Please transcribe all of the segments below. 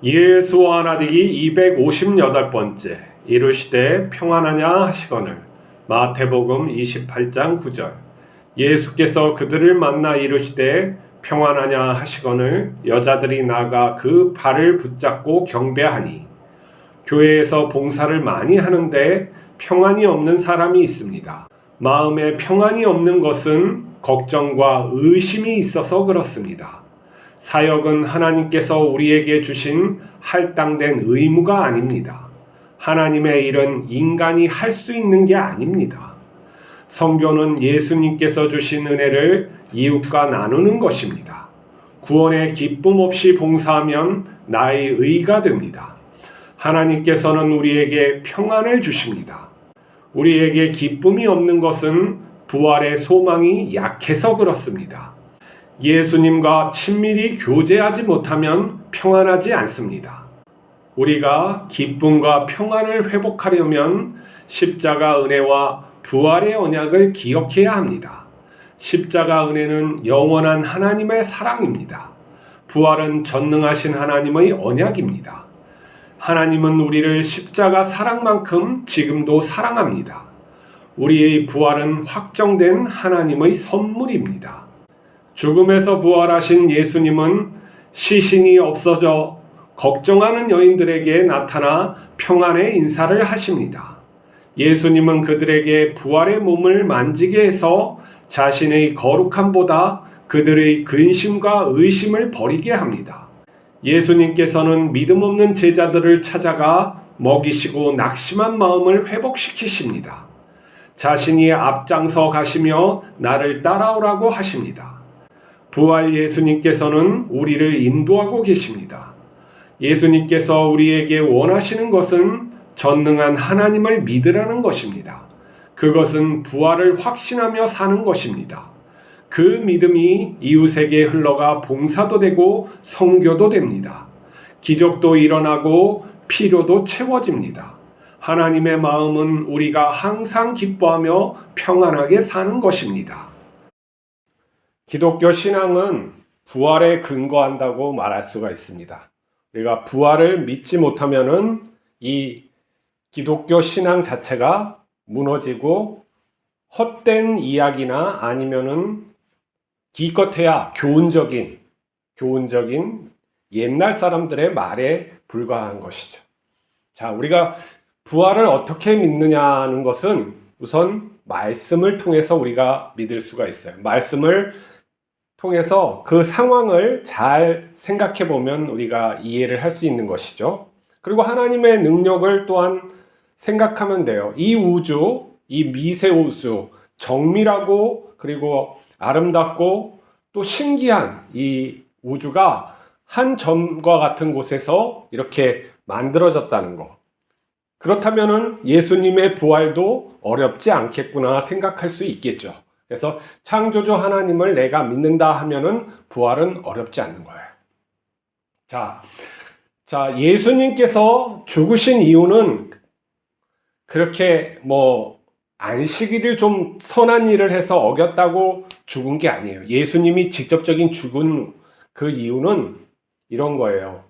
예수와 나디기 258번째 이르시되 평안하냐 하시거늘. 마태복음 28장 9절. 예수께서 그들을 만나 이르시되 평안하냐 하시거늘 여자들이 나가 그 발을 붙잡고 경배하니. 교회에서 봉사를 많이 하는데 평안이 없는 사람이 있습니다. 마음에 평안이 없는 것은 걱정과 의심이 있어서 그렇습니다. 사역은 하나님께서 우리에게 주신 할당된 의무가 아닙니다. 하나님의 일은 인간이 할 수 있는 게 아닙니다. 선교는 예수님께서 주신 은혜를 이웃과 나누는 것입니다. 구원의 기쁨 없이 봉사하면 나의 의가 됩니다. 하나님께서는 우리에게 평안을 주십니다. 우리에게 기쁨이 없는 것은 부활의 소망이 약해서 그렇습니다. 예수님과 친밀히 교제하지 못하면 평안하지 않습니다. 우리가 기쁨과 평안을 회복하려면 십자가 은혜와 부활의 언약을 기억해야 합니다. 십자가 은혜는 영원한 하나님의 사랑입니다. 부활은 전능하신 하나님의 언약입니다. 하나님은 우리를 십자가 사랑만큼 지금도 사랑합니다. 우리의 부활은 확정된 하나님의 선물입니다. 죽음에서 부활하신 예수님은 시신이 없어져 걱정하는 여인들에게 나타나 평안의 인사를 하십니다. 예수님은 그들에게 부활의 몸을 만지게 해서 자신의 거룩함보다 그들의 근심과 의심을 버리게 합니다. 예수님께서는 믿음 없는 제자들을 찾아가 먹이시고 낙심한 마음을 회복시키십니다. 자신이 앞장서 가시며 나를 따라오라고 하십니다. 부활 예수님께서는 우리를 인도하고 계십니다. 예수님께서 우리에게 원하시는 것은 전능한 하나님을 믿으라는 것입니다. 그것은 부활을 확신하며 사는 것입니다. 그 믿음이 이웃에게 흘러가 봉사도 되고 선교도 됩니다. 기적도 일어나고 필요도 채워집니다. 하나님의 마음은 우리가 항상 기뻐하며 평안하게 사는 것입니다. 기독교 신앙은 부활에 근거한다고 말할 수가 있습니다. 우리가 부활을 믿지 못하면은 이 기독교 신앙 자체가 무너지고 헛된 이야기나 아니면은 기껏해야 교훈적인 옛날 사람들의 말에 불과한 것이죠. 자, 우리가 부활을 어떻게 믿느냐는 것은 우선 말씀을 통해서 우리가 믿을 수가 있어요. 말씀을 통해서 그 상황을 잘 생각해 보면 우리가 이해를 할 수 있는 것이죠. 그리고 하나님의 능력을 또한 생각하면 돼요. 이 우주, 이 미세 우주, 정밀하고 그리고 아름답고 또 신기한 이 우주가 한 점과 같은 곳에서 이렇게 만들어졌다는 것. 그렇다면은 예수님의 부활도 어렵지 않겠구나 생각할 수 있겠죠. 그래서 창조주 하나님을 내가 믿는다 하면은 부활은 어렵지 않는 거예요. 자, 예수님께서 죽으신 이유는 그렇게 안식일을 좀 선한 일을 해서 어겼다고 죽은 게 아니에요. 예수님이 직접적인 죽은 그 이유는 이런 거예요.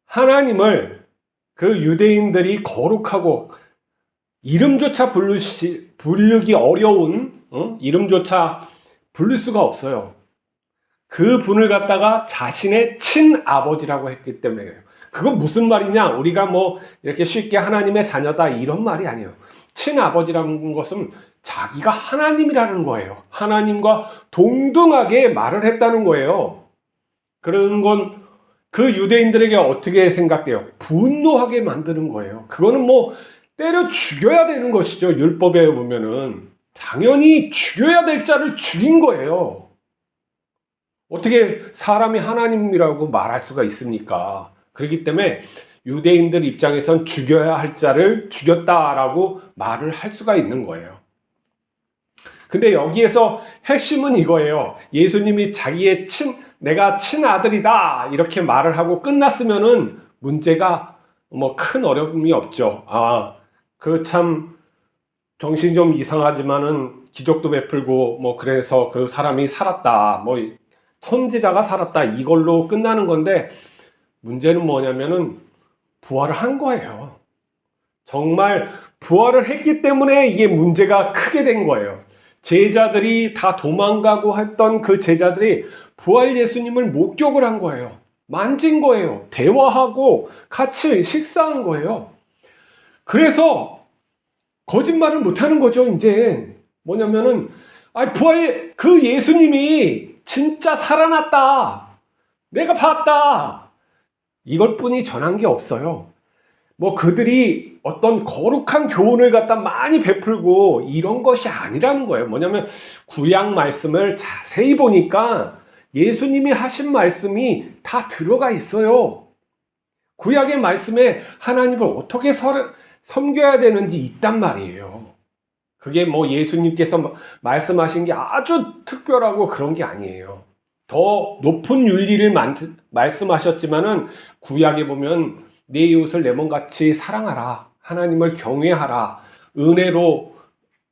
하나님을 그 유대인들이 거룩하고 이름조차 부르기 어려운 이름조차 부를 수가 없어요. 그 분을 갖다가 자신의 친아버지라고 했기 때문에요. 그건 무슨 말이냐? 우리가 이렇게 쉽게 하나님의 자녀다 이런 말이 아니에요. 친아버지라는 것은 자기가 하나님이라는 거예요. 하나님과 동등하게 말을 했다는 거예요. 그런 건 그 유대인들에게 어떻게 생각돼요? 분노하게 만드는 거예요. 그거는 때려 죽여야 되는 것이죠. 율법에 보면은 당연히 죽여야 될 자를 죽인 거예요. 어떻게 사람이 하나님이라고 말할 수가 있습니까? 그렇기 때문에 유대인들 입장에선 죽여야 할 자를 죽였다라고 말을 할 수가 있는 거예요. 근데 여기에서 핵심은 이거예요. 예수님이 자기의 내가 친아들이다 이렇게 말을 하고 끝났으면은 문제가 큰 어려움이 없죠. 참 정신이 좀 이상하지만은 기적도 베풀고 그래서 그 사람이 살았다. 선지자가 살았다. 이걸로 끝나는 건데 문제는 뭐냐면은 부활을 한 거예요. 정말 부활을 했기 때문에 이게 문제가 크게 된 거예요. 제자들이 다 도망가고 했던 그 제자들이 부활 예수님을 목격을 한 거예요. 만진 거예요. 대화하고 같이 식사한 거예요. 그래서 거짓말을 못하는 거죠. 이제 뭐냐면은 부활 그 예수님이 진짜 살아났다. 내가 봤다. 이걸 뿐이 전한 게 없어요. 뭐 그들이 어떤 거룩한 교훈을 갖다 많이 베풀고 이런 것이 아니라는 거예요. 뭐냐면 구약 말씀을 자세히 보니까 예수님이 하신 말씀이 다 들어가 있어요. 구약의 말씀에 하나님을 어떻게 섬겨야 되는지 있단 말이에요. 그게 뭐 예수님께서 말씀하신 게 아주 특별하고 그런 게 아니에요. 더 높은 윤리를 말씀하셨지만은 구약에 보면 내 이웃을 내 몸같이 사랑하라. 하나님을 경외하라. 은혜로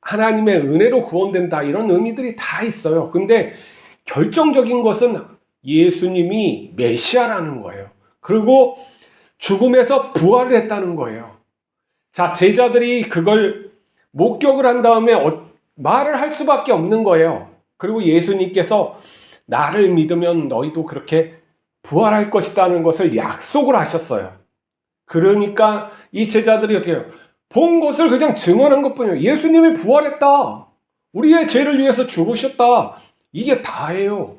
하나님의 은혜로 구원된다. 이런 의미들이 다 있어요. 근데 결정적인 것은 예수님이 메시아라는 거예요. 그리고 죽음에서 부활을 했다는 거예요. 자, 제자들이 그걸 목격을 한 다음에 말을 할 수밖에 없는 거예요. 그리고 예수님께서 나를 믿으면 너희도 그렇게 부활할 것이라는 것을 약속을 하셨어요. 그러니까 이 제자들이 어떻게 해요? 본 것을 그냥 증언한 것뿐이에요. 예수님이 부활했다. 우리의 죄를 위해서 죽으셨다. 이게 다예요.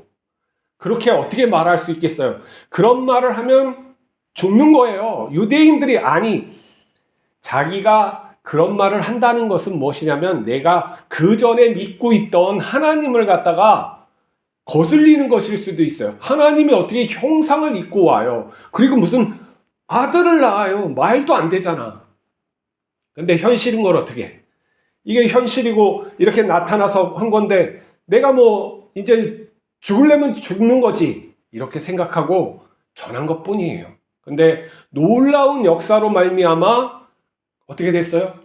그렇게 어떻게 말할 수 있겠어요? 그런 말을 하면 죽는 거예요. 유대인들이 자기가 그런 말을 한다는 것은 무엇이냐면 내가 그 전에 믿고 있던 하나님을 갖다가 거슬리는 것일 수도 있어요. 하나님이 어떻게 형상을 입고 와요. 그리고 무슨 아들을 낳아요. 말도 안 되잖아. 근데 현실인 걸 어떻게 해? 이게 현실이고 이렇게 나타나서 한 건데 내가 뭐 이제 죽으려면 죽는 거지 이렇게 생각하고 전한 것뿐이에요. 근데 놀라운 역사로 말미암아 어떻게 됐어요?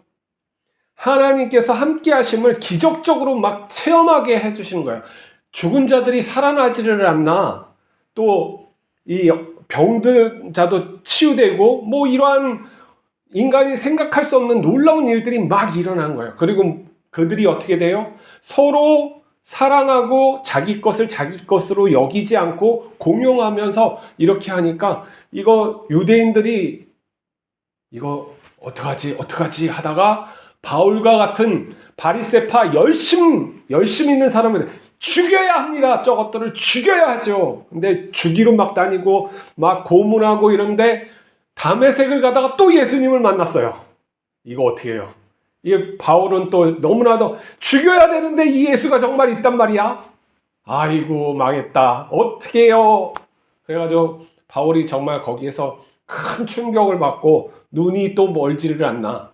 하나님께서 함께 하심을 기적적으로 막 체험하게 해주시는 거예요. 죽은 자들이 살아나지를 않나, 또 이 병든 자도 치유되고 뭐 이러한 인간이 생각할 수 없는 놀라운 일들이 막 일어난 거예요. 그리고 그들이 어떻게 돼요? 서로 사랑하고 자기 것을 자기 것으로 여기지 않고 공용하면서 이렇게 하니까 이거 유대인들이 이거 어떡하지 하다가 바울과 같은 바리새파 열심 있는 사람은 죽여야 합니다. 저것들을 죽여야 하죠. 근데 죽이러 막 다니고 막 고문하고 이런데 다메섹을 가다가 또 예수님을 만났어요. 이거 어떻게 해요? 이 바울은 또 너무나도 죽여야 되는데 이 예수가 정말 있단 말이야. 아이고 망했다. 어떻게 해요? 그래가지고 바울이 정말 거기에서 큰 충격을 받고 눈이 또 멀지를 않나.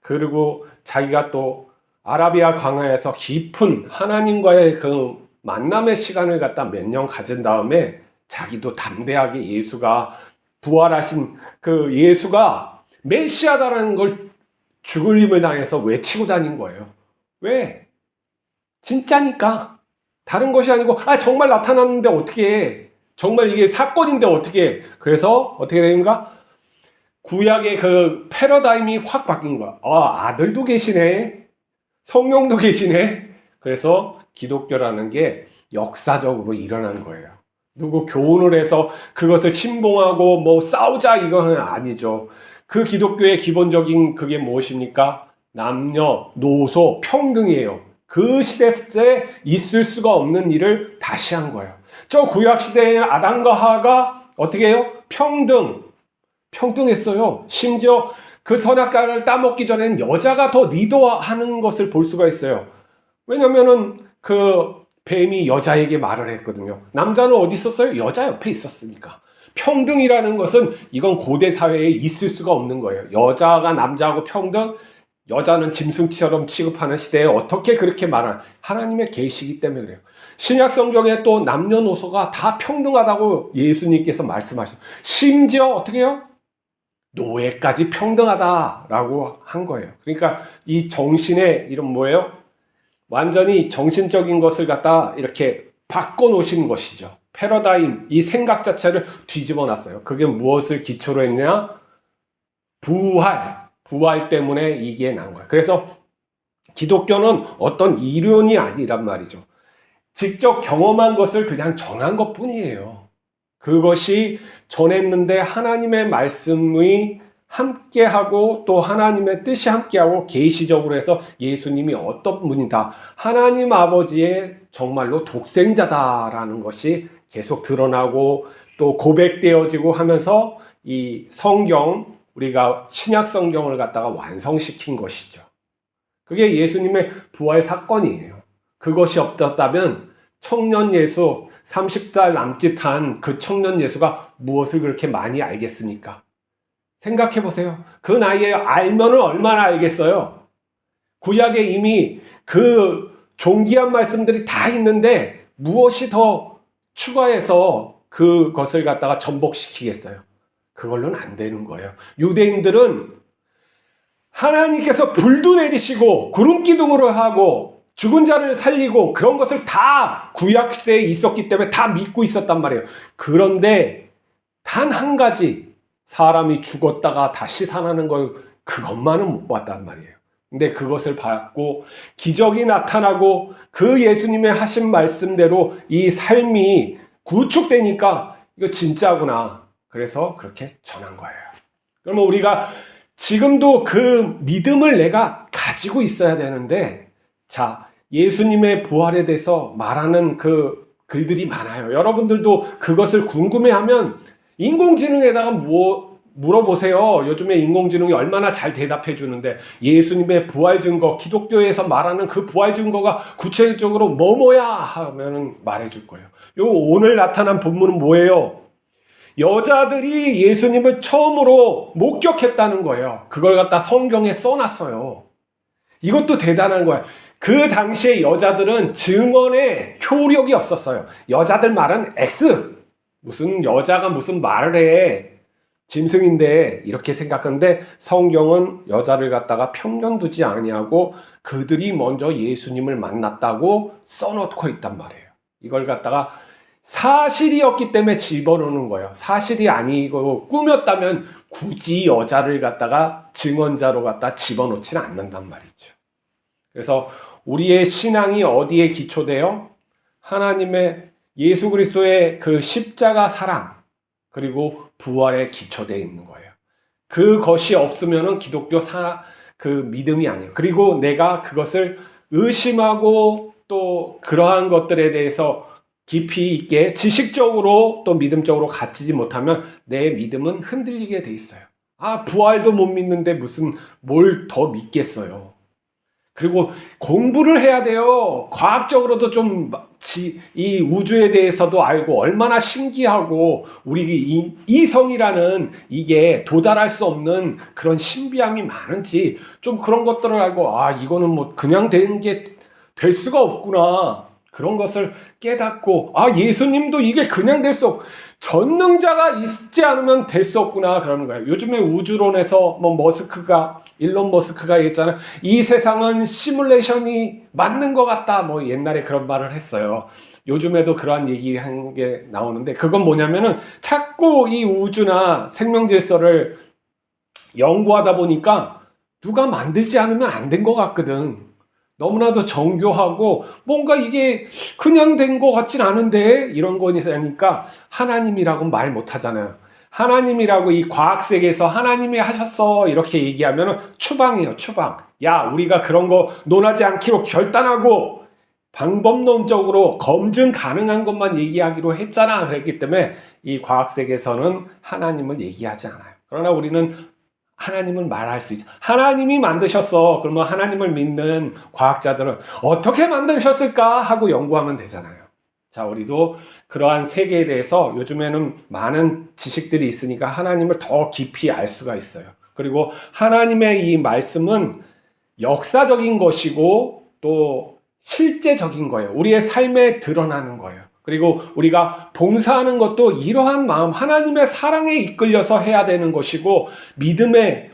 그리고 자기가 또 아라비아 광야에서 깊은 하나님과의 그 만남의 시간을 갖다 몇 년 가진 다음에 자기도 담대하게 예수가 부활하신 그 예수가 메시아다라는 걸 죽을 힘을 당해서 외치고 다닌 거예요. 왜? 진짜니까. 다른 것이 아니고 정말 나타났는데 어떻게 해? 정말 이게 사건인데 어떻게 해? 그래서 어떻게 됩니까? 구약의 그 패러다임이 확 바뀐 거야. 아들도 계시네. 성령도 계시네. 그래서 기독교라는 게 역사적으로 일어난 거예요. 누구 교훈을 해서 그것을 신봉하고 뭐 싸우자 이거는 아니죠. 그 기독교의 기본적인 그게 무엇입니까? 남녀, 노소, 평등이에요. 그 시대에 있을 수가 없는 일을 다시 한 거예요. 저 구약 시대의 아담과 하와가 어떻게 해요? 평등했어요. 심지어 그 선악과를 따먹기 전엔 여자가 더 리더하는 것을 볼 수가 있어요. 왜냐면은 그 뱀이 여자에게 말을 했거든요. 남자는 어디 있었어요? 여자 옆에 있었으니까. 평등이라는 것은 이건 고대 사회에 있을 수가 없는 거예요. 여자가 남자하고 평등, 여자는 짐승처럼 취급하는 시대에 어떻게 그렇게 말을 하나님의 계시이기 때문에 그래요. 신약 성경에 또 남녀노소가 다 평등하다고 예수님께서 말씀하셨어요. 심지어 어떻게 해요? 노예까지 평등하다라고 한 거예요. 그러니까 이 정신의 이런 뭐예요? 완전히 정신적인 것을 갖다 이렇게 바꿔 놓으신 것이죠. 패러다임, 이 생각 자체를 뒤집어 놨어요. 그게 무엇을 기초로 했냐? 부활 때문에 이게 난 거예요. 그래서 기독교는 어떤 이론이 아니란 말이죠. 직접 경험한 것을 그냥 전한 것 뿐이에요. 그것이 전했는데 하나님의 말씀이 함께하고 또 하나님의 뜻이 함께하고 계시적으로 해서 예수님이 어떤 분이다. 하나님 아버지의 정말로 독생자다라는 것이 계속 드러나고 또 고백되어지고 하면서 이 성경, 우리가 신약 성경을 갖다가 완성시킨 것이죠. 그게 예수님의 부활 사건이에요. 그것이 없었다면 청년 예수, 30살 남짓한 그 청년 예수가 무엇을 그렇게 많이 알겠습니까? 생각해 보세요. 그 나이에 알면은 얼마나 알겠어요? 구약에 이미 그 존귀한 말씀들이 다 있는데 무엇이 더 추가해서 그것을 갖다가 전복시키겠어요? 그걸로는 안 되는 거예요. 유대인들은 하나님께서 불도 내리시고 구름 기둥으로 하고 죽은 자를 살리고 그런 것을 다 구약 시대에 있었기 때문에 다 믿고 있었단 말이에요. 그런데 단 한 가지, 사람이 죽었다가 다시 살아나는 걸 그것만은 못 봤단 말이에요. 근데 그것을 받고 기적이 나타나고 그 예수님의 하신 말씀대로 이 삶이 구축되니까 이거 진짜구나. 그래서 그렇게 전한 거예요. 그러면 우리가 지금도 그 믿음을 내가 가지고 있어야 되는데, 자, 예수님의 부활에 대해서 말하는 그 글들이 많아요. 여러분들도 그것을 궁금해하면 인공지능에다가 물어보세요. 요즘에 인공지능이 얼마나 잘 대답해 주는데, 예수님의 부활 증거, 기독교에서 말하는 그 부활 증거가 구체적으로 뭐야 하면은 말해 줄 거예요. 요 오늘 나타난 본문은 뭐예요? 여자들이 예수님을 처음으로 목격했다는 거예요. 그걸 갖다 성경에 써놨어요. 이것도 대단한 거예요. 그 당시에 여자들은 증언에 효력이 없었어요. 여자들 말은 X. 무슨 여자가 무슨 말을 해. 짐승인데 이렇게 생각하는데 성경은 여자를 갖다가 편견 두지 아니하고 그들이 먼저 예수님을 만났다고 써놓고 있단 말이에요. 이걸 갖다가 사실이었기 때문에 집어넣는 거예요. 사실이 아니고 꾸몄다면 굳이 여자를 갖다가 증언자로 갖다 집어넣지는 않는단 말이죠. 그래서 우리의 신앙이 어디에 기초돼요? 하나님의 예수 그리스도의 그 십자가 사랑 그리고 부활에 기초되어 있는 거예요. 그것이 없으면은 기독교 그 믿음이 아니에요. 그리고 내가 그것을 의심하고 또 그러한 것들에 대해서 깊이 있게 지식적으로 또 믿음적으로 갖추지 못하면 내 믿음은 흔들리게 돼 있어요. 아, 부활도 못 믿는데 무슨 뭘 더 믿겠어요. 그리고 공부를 해야 돼요. 과학적으로도 좀 이 우주에 대해서도 알고 얼마나 신기하고 우리 이성이라는 이게 도달할 수 없는 그런 신비함이 많은지 좀 그런 것들을 알고 아, 이거는 뭐 그냥 된 게 될 수가 없구나. 그런 것을 깨닫고 아, 예수님도 이게 그냥 될 수 없고 전능자가 있지 않으면 될 수 없구나 그러는 거예요. 요즘에 우주론에서 뭐 일론 머스크가 얘기했잖아요. 이 세상은 시뮬레이션이 맞는 것 같다. 뭐 옛날에 그런 말을 했어요. 요즘에도 그러한 얘기한 게 나오는데 그건 뭐냐면은 자꾸 이 우주나 생명 질서를 연구하다 보니까 누가 만들지 않으면 안 된 것 같거든. 너무나도 정교하고 뭔가 이게 그냥 된 것 같진 않은데 이런 거니까 하나님이라고 말 못하잖아요. 하나님이라고 이 과학세계에서 하나님이 하셨어 이렇게 얘기하면 추방이에요. 추방. 야, 우리가 그런 거 논하지 않기로 결단하고 방법론적으로 검증 가능한 것만 얘기하기로 했잖아. 그랬기 때문에 이 과학세계에서는 하나님을 얘기하지 않아요. 그러나 우리는 하나님을 말할 수 있죠. 하나님이 만드셨어. 그러면 하나님을 믿는 과학자들은 어떻게 만드셨을까 하고 연구하면 되잖아요. 자, 우리도 그러한 세계에 대해서 요즘에는 많은 지식들이 있으니까 하나님을 더 깊이 알 수가 있어요. 그리고 하나님의 이 말씀은 역사적인 것이고 또 실제적인 거예요. 우리의 삶에 드러나는 거예요. 그리고 우리가 봉사하는 것도 이러한 마음, 하나님의 사랑에 이끌려서 해야 되는 것이고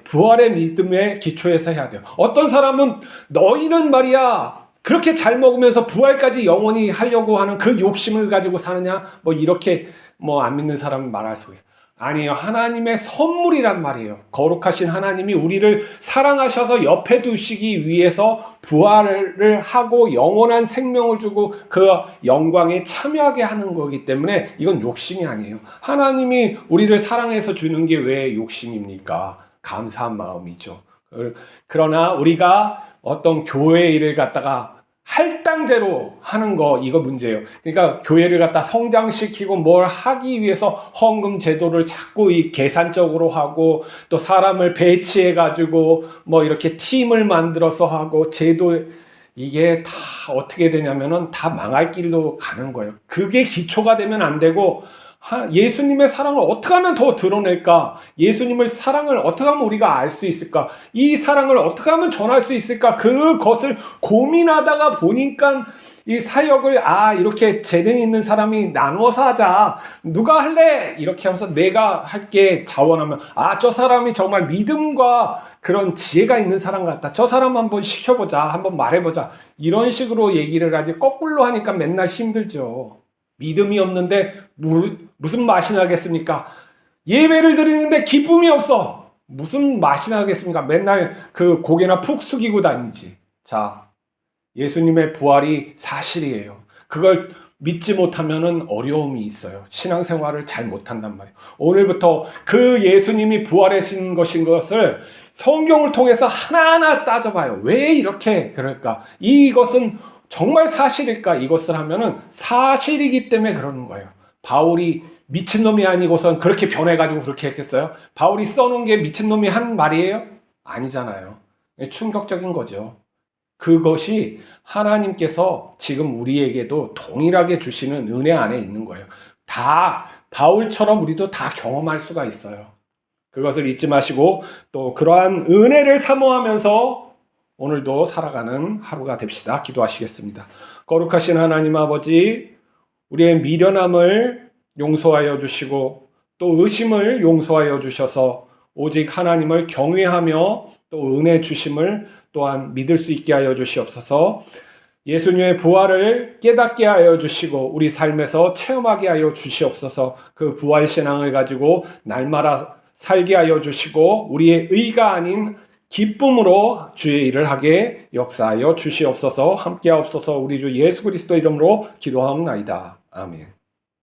부활의 믿음의 기초에서 해야 돼요. 어떤 사람은 너희는 말이야 그렇게 잘 먹으면서 부활까지 영원히 하려고 하는 그 욕심을 가지고 사느냐? 뭐 이렇게 뭐 안 믿는 사람은 말할 수 있어요. 아니에요. 하나님의 선물이란 말이에요. 거룩하신 하나님이 우리를 사랑하셔서 옆에 두시기 위해서 부활을 하고 영원한 생명을 주고 그 영광에 참여하게 하는 거기 때문에 이건 욕심이 아니에요. 하나님이 우리를 사랑해서 주는 게 왜 욕심입니까? 감사한 마음이죠. 그러나 우리가 어떤 교회 일을 갖다가 할당제로 하는 거, 이거 문제예요. 그러니까 교회를 갖다 성장시키고 뭘 하기 위해서 헌금 제도를 자꾸 이 계산적으로 하고, 또 사람을 배치해 가지고 뭐 이렇게 팀을 만들어서 하고, 제도, 이게 다 어떻게 되냐면은 다 망할 길로 가는 거예요. 그게 기초가 되면 안 되고, 예수님의 사랑을 어떻게 하면 더 드러낼까? 예수님의 사랑을 어떻게 하면 우리가 알 수 있을까? 이 사랑을 어떻게 하면 전할 수 있을까? 그것을 고민하다가 보니까 이 사역을 이렇게 재능 있는 사람이 나누어서 하자. 누가 할래? 이렇게 하면서 내가 할게 자원하면 저 사람이 정말 믿음과 그런 지혜가 있는 사람 같다. 저 사람 한번 시켜보자. 한번 말해보자. 이런 식으로 얘기를 하지 거꾸로 하니까 맨날 힘들죠. 믿음이 없는데 무슨 맛이 나겠습니까? 예배를 드리는데 기쁨이 없어. 무슨 맛이 나겠습니까? 맨날 그 고개나 푹 숙이고 다니지. 자, 예수님의 부활이 사실이에요. 그걸 믿지 못하면은 어려움이 있어요. 신앙생활을 잘 못한단 말이에요. 오늘부터 그 예수님이 부활하신 것을 성경을 통해서 하나하나 따져봐요. 왜 이렇게 그럴까? 이것은 정말 사실일까? 이것을 하면은 사실이기 때문에 그러는 거예요. 바울이 미친놈이 아니고선 그렇게 변해가지고 그렇게 했겠어요? 바울이 써놓은 게 미친놈이 한 말이에요? 아니잖아요. 충격적인 거죠. 그것이 하나님께서 지금 우리에게도 동일하게 주시는 은혜 안에 있는 거예요. 다 바울처럼 우리도 다 경험할 수가 있어요. 그것을 잊지 마시고 또 그러한 은혜를 사모하면서 오늘도 살아가는 하루가 됩시다. 기도하시겠습니다. 거룩하신 하나님 아버지, 우리의 미련함을 용서하여 주시고 또 의심을 용서하여 주셔서 오직 하나님을 경외하며 또 은혜 주심을 또한 믿을 수 있게 하여 주시옵소서. 예수님의 부활을 깨닫게 하여 주시고 우리 삶에서 체험하게 하여 주시옵소서. 그 부활 신앙을 가지고 날마다 살게 하여 주시고 우리의 의가 아닌 기쁨으로 주의 일을 하게 역사하여 주시옵소서. 함께하옵소서. 우리 주 예수 그리스도 이름으로 기도하옵나이다. 아멘.